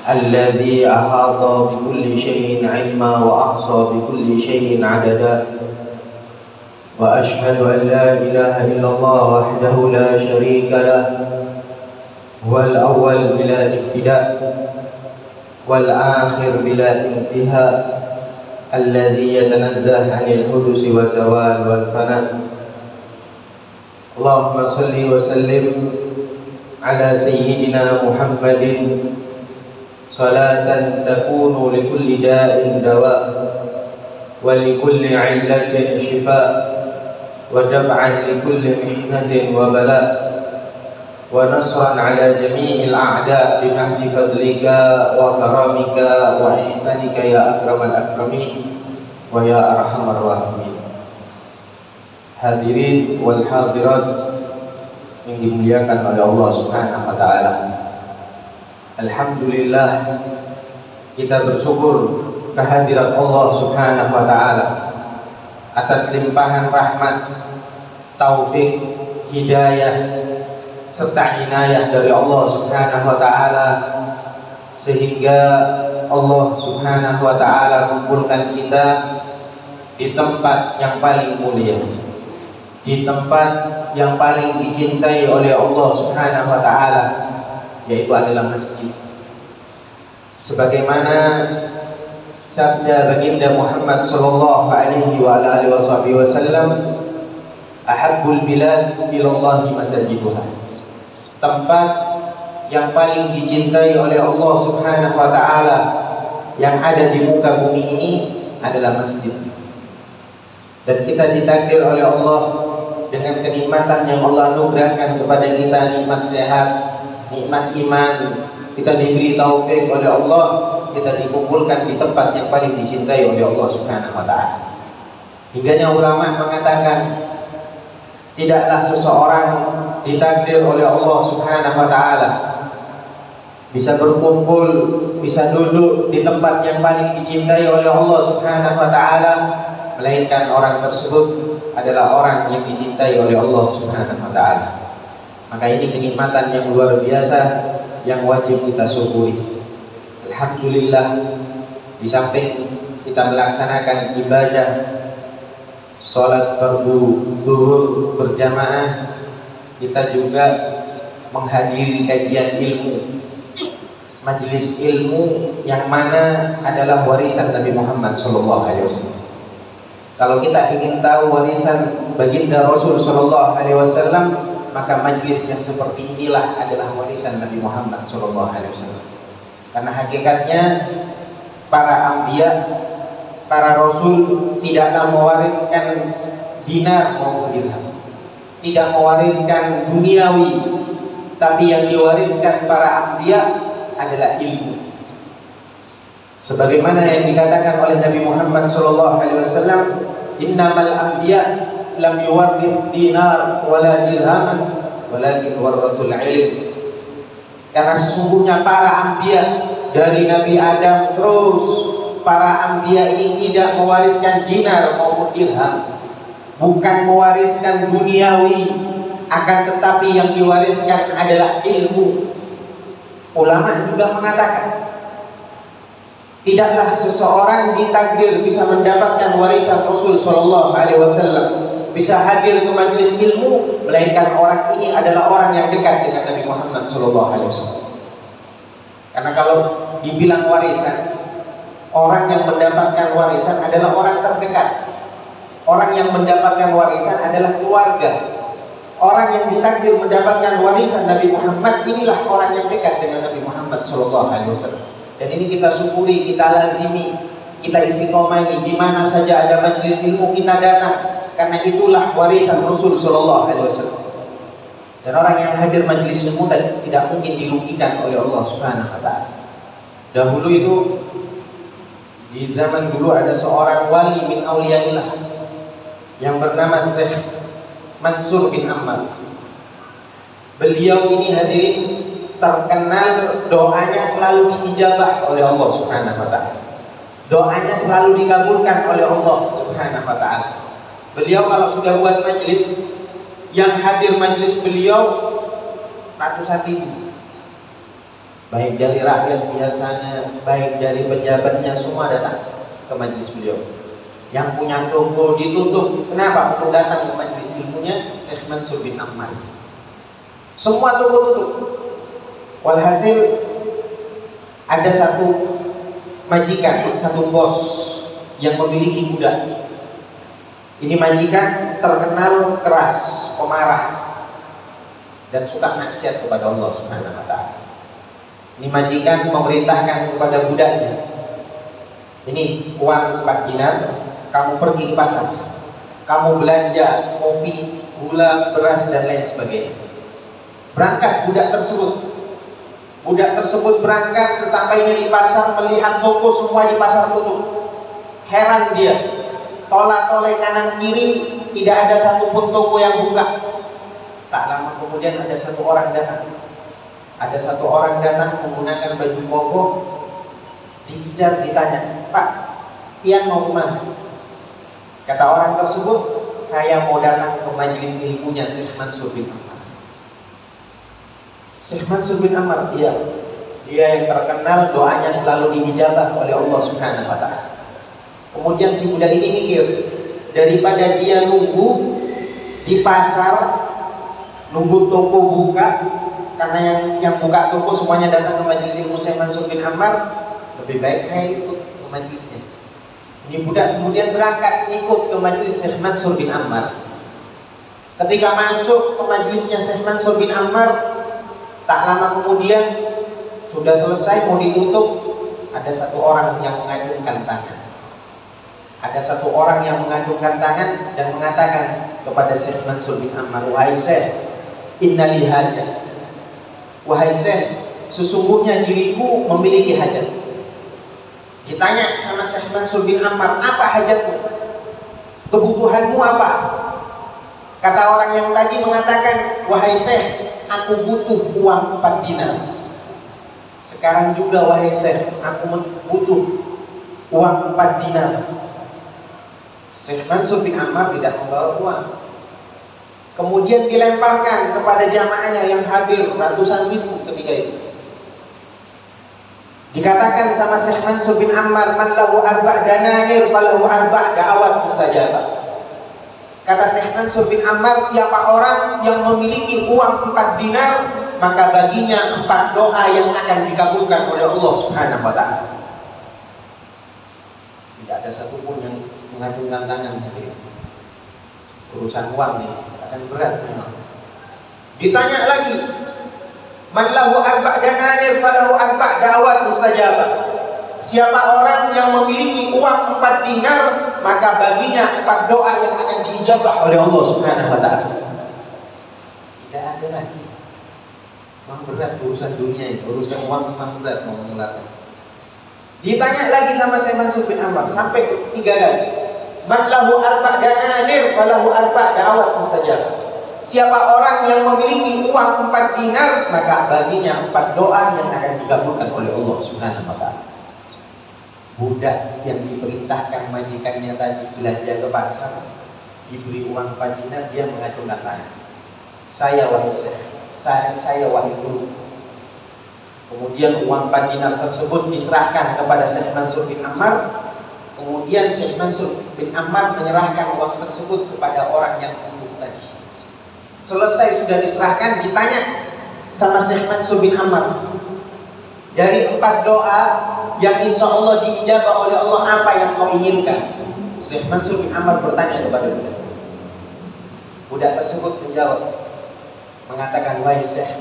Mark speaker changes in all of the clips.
Speaker 1: الذي أحاط بكل شيء علما وأحصى بكل شيء عددا وأشهد أن لا إله إلا الله وحده لا شريك له هو الأول بلا ابتداء والآخر بلا انتهاء الذي يتنزه عن الحدث والزوال والفناء اللهم صل وسلم على سيدنا محمد صلاة تكون لكل داء دواء ولكل علة شفاء ودفعا لكل محنة وبلاء ونصرا على جميع الأعداء بمحض فضلك وكرمك وإحسانك يا أكرم الأكرمين ويا أرحم الراحمين. Hadirin wal hadirat yang dimuliakan oleh Allah Subhanahu wa taala. Alhamdulillah, kita bersyukur kehadirat Allah Subhanahu wa taala atas limpahan rahmat, taufik, hidayah serta inayah dari Allah Subhanahu wa taala sehingga Allah Subhanahu wa taala kumpulkan kita di tempat yang paling mulia, di tempat yang paling dicintai oleh Allah Subhanahu wa taala, yaitu adalah masjid. Sebagaimana sabda baginda Muhammad sallallahu alaihi wa alihi wasallam, ahabbul bilad ilallahi masajiduha. Tempat yang paling dicintai oleh Allah Subhanahu wa taala yang ada di muka bumi ini adalah masjid. Dan kita ditakdir oleh Allah dengan kenikmatan yang Allah anugerahkan kepada kita, nikmat sehat, nikmat iman, kita diberi taufik oleh Allah, kita dikumpulkan di tempat yang paling dicintai oleh Allah Subhanahu wa taala. Hingga ulama mengatakan, tidaklah seseorang ditakdir oleh Allah Subhanahu wa taala bisa berkumpul, bisa duduk di tempat yang paling dicintai oleh Allah Subhanahu wa taala, melainkan orang tersebut adalah orang yang dicintai oleh Allah Subhanahu wa taala. Maka ini kenikmatan yang luar biasa yang wajib kita syukuri. Alhamdulillah, di samping kita melaksanakan ibadah salat fardu zuhur berjamaah, kita juga menghadiri kajian ilmu, majelis ilmu yang mana adalah warisan Nabi Muhammad SAW. Kalau kita ingin tahu warisan baginda Rasul SAW, maka majlis yang seperti inilah adalah warisan Nabi Muhammad SAW. Karena hakikatnya para anbiya, para rasul tidaklah mewariskan dinar maupun dirham, tidak mewariskan duniawi, tapi yang diwariskan para anbiya adalah ilmu. Sebagaimana yang dikatakan oleh Nabi Muhammad SAW, innamal anbiya lam yuwarrith dinar wala dirhaman walakin warrathul ilm. Karena sesungguhnya para anbiya dari Nabi Adam terus para anbiya ini tidak mewariskan dinar maupun dirham, bukan mewariskan duniawi, akan tetapi yang diwariskan adalah ilmu. Ulama juga mengatakan, tidaklah seseorang ditakdir bisa mendapatkan warisan Rasul Shallallahu Alaihi Wasallam, bisa hadir ke majelis ilmu, melainkan orang ini adalah orang yang dekat dengan Nabi Muhammad Shallallahu Alaihi Wasallam. Karena kalau dibilang warisan, orang yang mendapatkan warisan adalah orang terdekat. Orang yang mendapatkan warisan adalah keluarga. Orang yang ditakdir mendapatkan warisan Nabi Muhammad, inilah orang yang dekat dengan Nabi Muhammad SAW. Dan ini kita syukuri, kita lazimi, kita istiqomahi. Di mana saja ada majelis ilmu kita datang, karena itulah warisan Rasul SAW. Dan orang yang hadir majelis ilmu tidak mungkin dirugikan oleh Allah Subhanahu wa taala. Dahulu itu, di zaman dulu ada seorang wali min auliyaillah yang bernama Syekh Mansur bin Ammar. Beliau ini hadirin terkenal doanya selalu diijabah oleh Allah Subhanahu wa taala. Doanya selalu dikabulkan oleh Allah Subhanahu wa taala. Beliau kalau sudah buat majelis, yang hadir majelis beliau ratusan ribu. baik dari rakyat biasanya, baik dari pejabatnya, semua datang ke majelis beliau. Yang punya toko ditutup, kenapa? Untuk datang ke majelis ilmunya Syekh Mansur bin Ammar. Semua toko tutup. Walhasil ada satu majikan, satu bos yang memiliki budak. Ini majikan terkenal keras, pemarah, dan suka maksiat kepada Allah Subhanahu wa ta'ala. Ini majikan memerintahkan kepada budaknya, ini uang 4 dinar, kamu pergi ke pasar, kamu belanja kopi, gula, beras, dan lain sebagainya. Berangkat budak tersebut. Budak tersebut berangkat, sesampainya di pasar melihat toko semua di pasar tutup. Heran dia, tolak-tolak kanan kiri, tidak ada satupun toko yang buka. Tak lama kemudian ada satu orang datang. Ada satu orang datang menggunakan baju koko, dikejar, ditanya, "Pak, pian mau kemana?" Kata orang tersebut, "Saya mau datang ke majelis ilmunya Syekh Mansur bin Ammar." Syekh Mansur bin Ammar, dia yang terkenal doanya selalu diijabah oleh Allah Subhanahu wa ta'ala. Kemudian si budak ini mikir, daripada dia nunggu di pasar, nunggu toko buka, karena yang buka toko semuanya datang ke majelis ilmu Syekh Mansur bin Ammar, lebih baik saya ikut ke majelisnya. Ini budak kemudian berangkat ikut ke majelis Syekh Mansur bin Ammar. Ketika masuk ke majelisnya Syekh Mansur bin Ammar, tak lama kemudian sudah selesai mau ditutup, ada satu orang yang mengacungkan tangan. Ada satu orang yang mengacungkan tangan dan mengatakan kepada Syekh Mansur bin Ammar, "Wahai Syekh, innali hajat." Wahai Syekh, sesungguhnya diriku memiliki hajat. Ditanya sama Syekh Mansur bin Ammar, "Apa hajatmu? Kebutuhanmu apa?" Kata orang yang tadi mengatakan, "Wahai Syekh, aku butuh uang 4 dinar. Sekarang juga wahai Syekh, aku butuh uang 4 dinar." Syekh Mansur bin Ammar tidak membawa uang. Kemudian dilemparkan kepada jamaahnya yang hadir ratusan ribu ketika itu. Dikatakan sama Syekh Mansur bin Ammar, "Man lahu arba' dananir falahu arba' da'awat mustajabah." Kata Syekh Mansur bin Ammar, siapa orang yang memiliki uang 4 dinar, maka baginya 4 doa yang akan dikabulkan oleh Allah Subhanahu wa ta'ala. Tidak ada satupun yang mengacungkan tangan. Urusan uang nih akan berat memang. Ditanya lagi, "Man lahu arba' dananir falahu arba' da'awat mustajabah." Siapa orang yang memiliki uang 4 dinar, maka baginya 4 doa yang akan diijabah oleh Allah Subhanahu wa ta'ala. Tidak ada lagi. Memang berat urusan dunia itu, urusan uang memang berat mau mengeluarkan. Ditanya lagi sama Syekh Mansur bin Ammar sampai 3 kali. "Man lahu arba' dananir falahu arba' da'awat mustajabah." Siapa orang yang memiliki uang 4 dinar, maka baginya 4 doa yang akan dikabulkan oleh Allah Subhanahu wa ta'ala. Budak yang diperintahkan majikannya tadi belanja ke pasar, diberi uang 4 dinar, dia mengacungkan tangan. "Saya wahai Syekh, saya wahai guru." Kemudian uang 4 dinar tersebut diserahkan kepada Syekh Mansur bin Ammar. Kemudian Syekh Mansur bin Ammar menyerahkan uang tersebut kepada orang yang butuh tadi. Selesai sudah diserahkan, ditanya sama Syekh Mansur bin Ammar, dari 4 doa yang insya Allah diijabah oleh Allah, apa yang kau inginkan? Syekh Mansur bin Ammar bertanya kepada budak. Budak tersebut menjawab, mengatakan, "Wahai Syekh,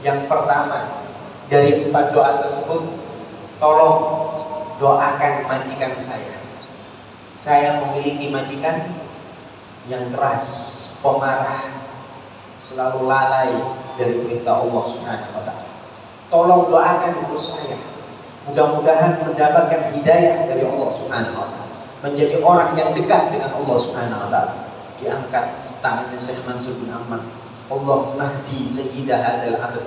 Speaker 1: yang pertama dari 4 doa tersebut, tolong doakan majikan saya. Saya memiliki majikan yang keras, pemarah, selalu lalai dari perintah Allah Subhanahu wa ta'ala. Tolong doakan untuk saya. Mudah-mudahan mendapatkan hidayah dari Allah Subhanahu wa ta'ala, menjadi orang yang dekat dengan Allah Subhanahu wa ta'ala." Diangkat tangannya Syekh Mansur bin Ammar. "Allah nahdi sayyidah hadal abad."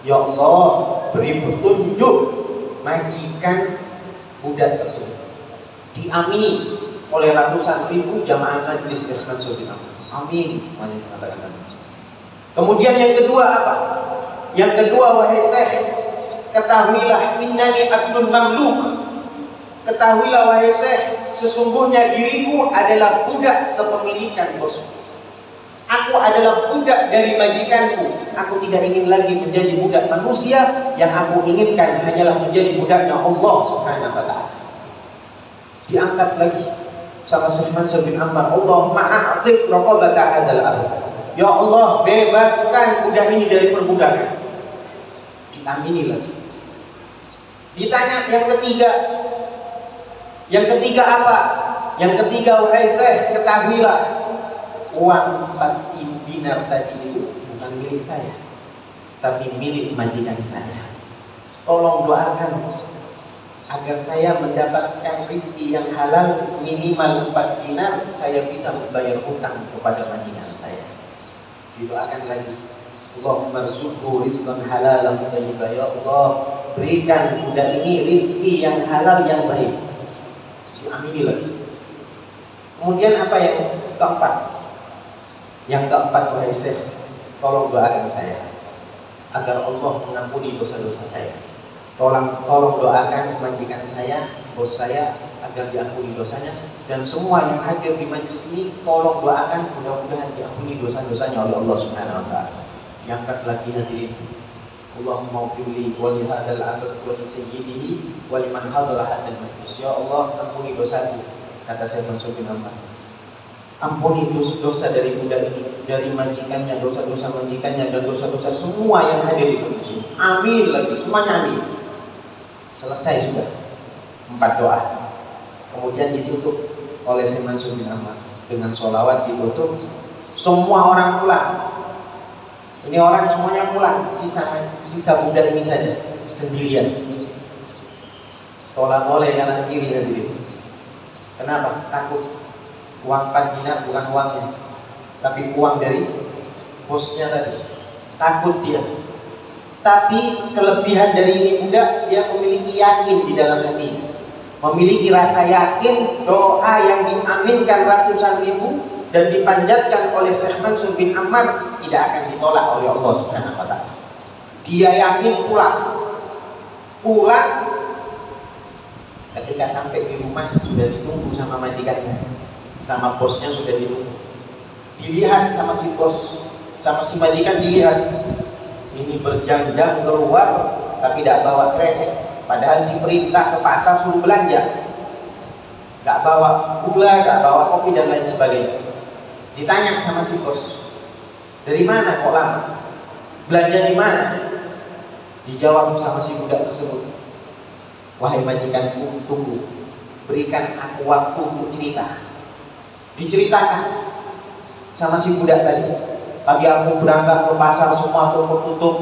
Speaker 1: Ya Allah, beri petunjuk majikan budak tersebut. Diamini oleh ratusan ribu jamaah majlis Syekh Mansur bin Ammar. Amin. Kemudian yang kedua apa? Yang kedua, wahai Syekh, ketahuilah innani abdun mamluk. Ketahuilah wahai Syekh, sesungguhnya diriku adalah budak kepemilikan bosku. Aku adalah budak dari majikanku. Aku tidak ingin lagi menjadi budak manusia. Yang aku inginkan hanyalah menjadi budaknya Allah Subhanahu wa ta'ala. Diangkat lagi sama Syekh Mansur bin Ammar, Allahumma a'tiq raqabata hadzal abd. Ya Allah, bebaskan budak ini dari perbudakan. Diamini lagi. Ditanya yang ketiga. Yang ketiga apa? Yang ketiga, wahai Syekh, ketahuilah uang 4 dinar tadi itu bukan milik saya, tapi milik majikan saya. Tolong doakan agar saya mendapatkan rezeki yang halal minimal 4 dinar, saya bisa membayar hutang kepada majikan saya. Didoakan lagi, Allahumma rzuqhu rizqan halalan thayyiban. Ya Allah, berikan budak ini rezeki yang halal yang baik. Diamini lagi. Kemudian apa yang keempat? Yang keempat, wahai Syekh, tolong doakan saya agar Allah mengampuni dosa-dosa saya. Tolong doakan majikan saya, bos saya, agar diampuni dosanya. Dan semua yang hadir di majlis ini, tolong doakan mudah-mudahan diampuni dosa-dosanya oleh Allah Subhanahu wa ta'ala. Yang lagi hadirin, Allahumma ufirli wa li hadzal abd wa li sayyidihi wa liman hadara hadzal majlis. Ya Allah, ampuni dosaku, kata Syekh Mansur bin Ammar. Ampuni dosa-dosa dari budak ini, dari majikannya, dosa-dosa majikannya, dan dosa-dosa semua yang hadir di majlis ini. Amin lagi, semuanya amin. Selesai sudah 4 doa. Kemudian ditutup oleh Syekh Mansur bin Ammar dengan sholawat, ditutup. Semua orang pulang. Ini orang semuanya pulang, sisa budak ini saja sendirian. Tolak oleh kanan kiri hadirin. Kenapa? Takut. Uang 4 dinar bukan uangnya, tapi uang dari bosnya tadi. Takut dia. Tapi kelebihan dari ini budak, dia memiliki yakin di dalam hati, memiliki rasa yakin doa yang diaminkan ratusan ribu dan dipanjatkan oleh Syekh Mansur bin Ammar tidak akan ditolak oleh Allah Subhanahu wa ta'ala. Dia yakin pulang. Ketika sampai di rumah sudah ditunggu sama majikannya, sama bosnya sudah ditunggu. Dilihat sama si bos, sama si majikan, dilihat ini berjam-jam keluar tapi tidak bawa kresek, padahal diperintah ke pasar suruh belanja. Gak bawa gula, gak bawa kopi dan lain sebagainya. Ditanya sama si bos, dari mana kok lama? Belanja di mana? Dijawab sama si budak tersebut, wahai majikanku, tunggu, berikan aku waktu untuk cerita. Diceritakan sama si budak tadi. Tadi aku berangkat ke pasar, semua toko tutup.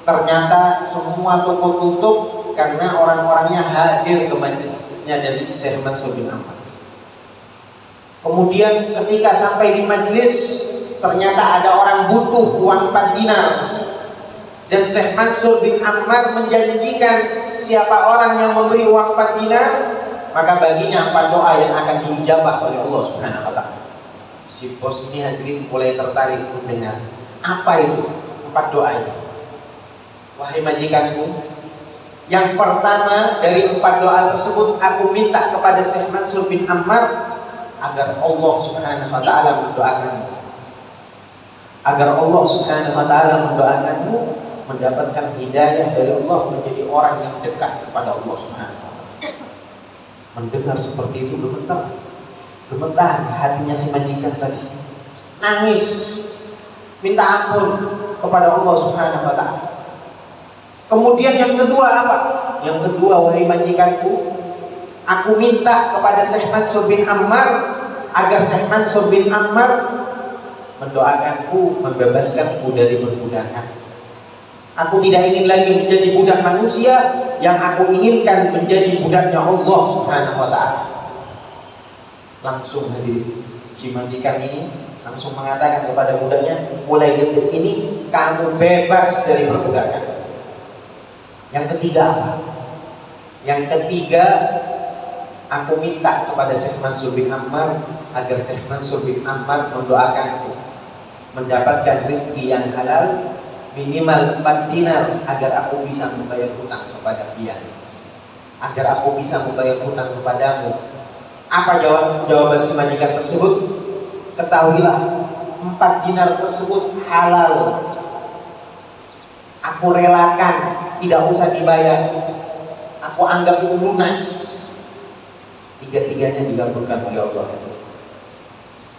Speaker 1: Ternyata semua toko tutup karena orang-orangnya hadir ke majlisnya dari Syekh Mansur bin Ammar. Kemudian ketika sampai di majlis, ternyata ada orang butuh uang 4 dinar. Dan Syekh Mansur bin Ammar menjanjikan siapa orang yang memberi uang 4 dinar, maka baginya 4 doa yang akan diijabah oleh Allah Subhanahu wa ta'ala. Si bos ini hadirin mulai tertarik mendengar apa itu 4 doa itu. Wahai majikanku, yang pertama dari 4 doa tersebut, aku minta kepada Syekh Mansur bin Ammar agar Allah Subhanahu wa ta'ala mendoakanmu, agar Allah Subhanahu wa ta'ala mendoakanmu mendapatkan hidayah dari Allah menjadi orang yang dekat kepada Allah Subhanahu wa ta'ala. Mendengar seperti itu gemetar hatinya si majikan tadi. Nangis, minta ampun kepada Allah Subhanahu wa ta'ala. Kemudian yang kedua apa? Yang kedua, wahai majikanku, aku minta kepada Syekh Mansur bin Ammar agar Syekh Mansur bin Ammar mendoakanku, membebaskanku dari perbudakan. Aku tidak ingin lagi menjadi budak manusia, yang aku inginkan menjadi budaknya Allah Subhanahu wa ta'ala. Langsung hadir si majikan ini langsung mengatakan kepada budaknya, mulai detik ini kamu bebas dari perbudakan. Yang ketiga apa? Yang ketiga, aku minta kepada Syekh Mansur bin Ammar agar Syekh Mansur bin Ammar mendoakanku mendapatkan rezeki yang halal minimal 4 dinar agar aku bisa membayar hutang kepada dia, agar aku bisa membayar hutang kepadamu. Apa jawaban si majikan tersebut? Ketahuilah 4 dinar tersebut halal, aku relakan, tidak usah dibayar, aku anggap itu lunas. Tiga-tiganya digabungkan oleh Allah.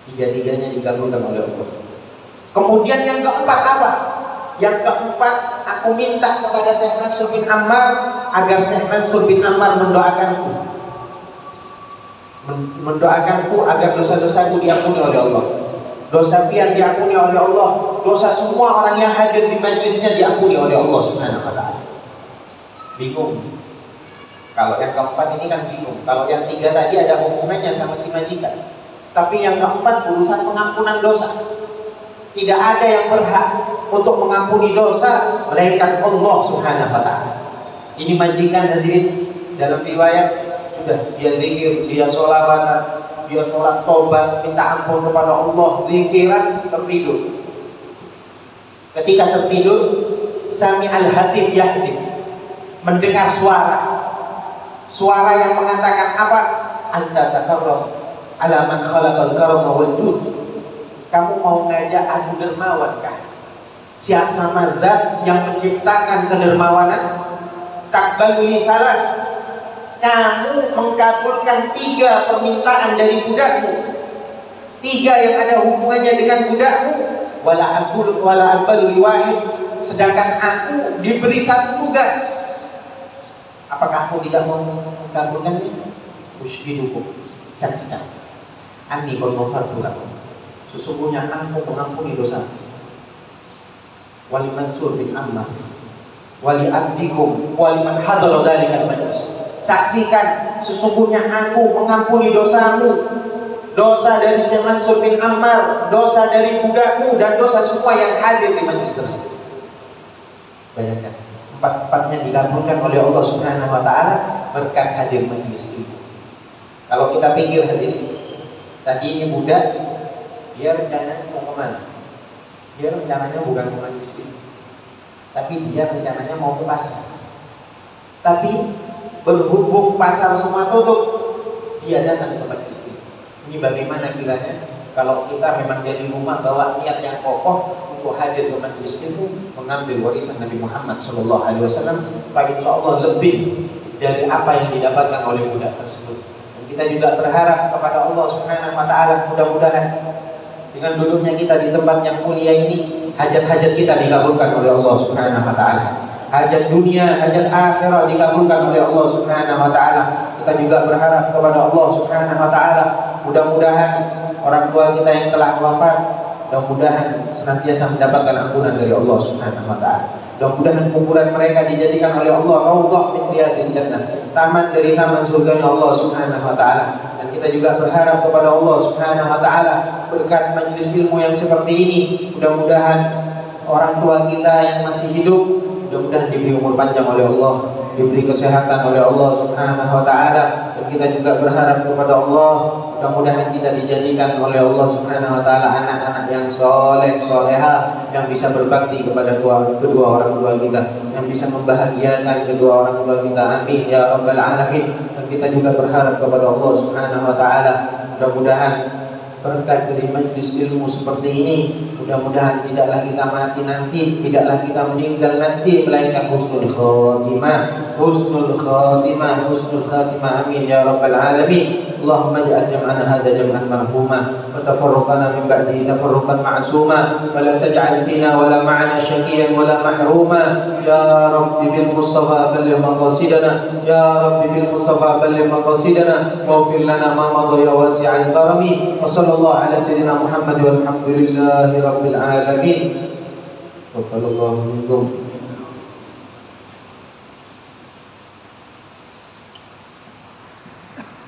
Speaker 1: Tiga-tiganya digabungkan oleh Allah. Kemudian yang keempat apa? Yang keempat, aku minta kepada Syekh Mansur bin Ammar agar Syekh Mansur bin Ammar mendoakanku agar dosa-dosaku diampuni oleh Allah. Dosa pian diampuni oleh Allah, dosa semua orang yang hadir di majlisnya diampuni oleh Allah Subhanahu wa taala. Bingung. Kalau yang keempat ini kan bingung. Kalau yang 3 tadi ada hubungannya sama si majikan. Tapi yang keempat urusan pengampunan dosa. Tidak ada yang berhak untuk mengampuni dosa melainkan Allah Subhanahu wa taala. Ini majikan hadirin, dalam riwayat sudah dia zikir, dia sholawatan, dia sholat taubat, minta ampun kepada Allah, zikiran, tertidur. Ketika tertidur, sami al-hatif yahdif, mendengar suara yang mengatakan apa? Anta takarram ala man khalaqal karama wal jud. Kamu mau ngajak aku dermawankah? Siap sama zat yang menciptakan kedermawanan. Takbaluli salas, kamu mengkabulkan 3 permintaan dari budakmu, 3 yang ada hubungannya dengan budakmu. Wala abbaluli wahid, sedangkan aku diberi 1 tugas. Apakah aku tidak mau mengkabulkannya? Ushhidukum, saksikan, anni qad ghafartu lakum, sesungguhnya aku mengampuni dosa. Wali Mansur bin Ammar, wali abdikum, wali man hadara dalikal majlis, saksikan sesungguhnya aku mengampuni dosamu, dosa dari Syekh Mansur bin Ammar, dosa dari budakmu, dan dosa semua yang hadir di majlis tersebut. Bayangkan, 4-4-nya digabungkan oleh Allah Subhanahu wa taala berkat hadir majlis ini. Kalau kita pikir hadirin, tadi ini budak, dia rencananya mau kemana? Dia rencananya bukan ke majlis ini, tapi dia rencananya mau ke pasar. Tapi berhubung pasar semua tutup, dia datang ke majlis ini. Ini bagaimana kiranya kalau kita memang dari rumah bawa niat yang kokoh untuk hadir ke majlis itu, mengambil warisan Nabi Muhammad SAW, Pak, insya Allah lebih dari apa yang didapatkan oleh budak tersebut. Dan kita juga berharap kepada Allah Subhanahu wa taala, mudah-mudahan dengan duduknya kita di tempat yang mulia ini, hajat-hajat kita dikabulkan oleh Allah Subhanahu wa taala. Hajat dunia, hajat akhirat dikabulkan oleh Allah Subhanahu wa taala. Kita juga berharap kepada Allah Subhanahu wa taala, mudah-mudahan orang tua kita yang telah wafat, mudah-mudahan senantiasa mendapatkan ampunan dari Allah Subhanahu wa taala. Mudah-mudahan kuburan mereka dijadikan oleh Allah raudhah min riyadil jannah, taman dari taman surganya Allah Subhanahu wa taala. Dan kita juga berharap kepada Allah Subhanahu wa taala, berkat majelis ilmu yang seperti ini, mudah-mudahan orang tua kita yang masih hidup mudah-mudahan diberi umur panjang oleh Allah, diberi kesehatan oleh Allah Subhanahu wa taala. Dan kita juga berharap kepada Allah, mudah-mudahan kita dijadikan oleh Allah Subhanahu wa taala anak-anak yang soleh soleha, yang bisa berbakti kepada kedua orang tua kita, yang bisa membahagiakan kedua orang tua kita. Amin ya rabbal alamin. Dan kita juga berharap kepada Allah Subhanahu wa taala, mudah-mudahan berkat dari majlis ilmu seperti ini, mudah-mudahan tidaklah kita mati nanti, tidaklah kita meninggal nanti, melainkan husnul khatimah, husnul khatimah, husnul khatimah. Amin ya rabbal alamin. Allahumma ij'al jam'ana hadha jam'an marhuma wa tafarruqana min ba'dihi tafarruqan ma'suma wa la taj'al fina wa la ma'ana syaqiyan wa la mahruma. Ya rabbi bil mustafa balligh maqasidana, ya rabbi bil mustafa balligh maqasidana waghfir lana ma madha ya wasi'al karami. Wa sallallahu ala sayyidina Muhammad walhamdulillahi rabbil alamin. Wa sallallahu minkum.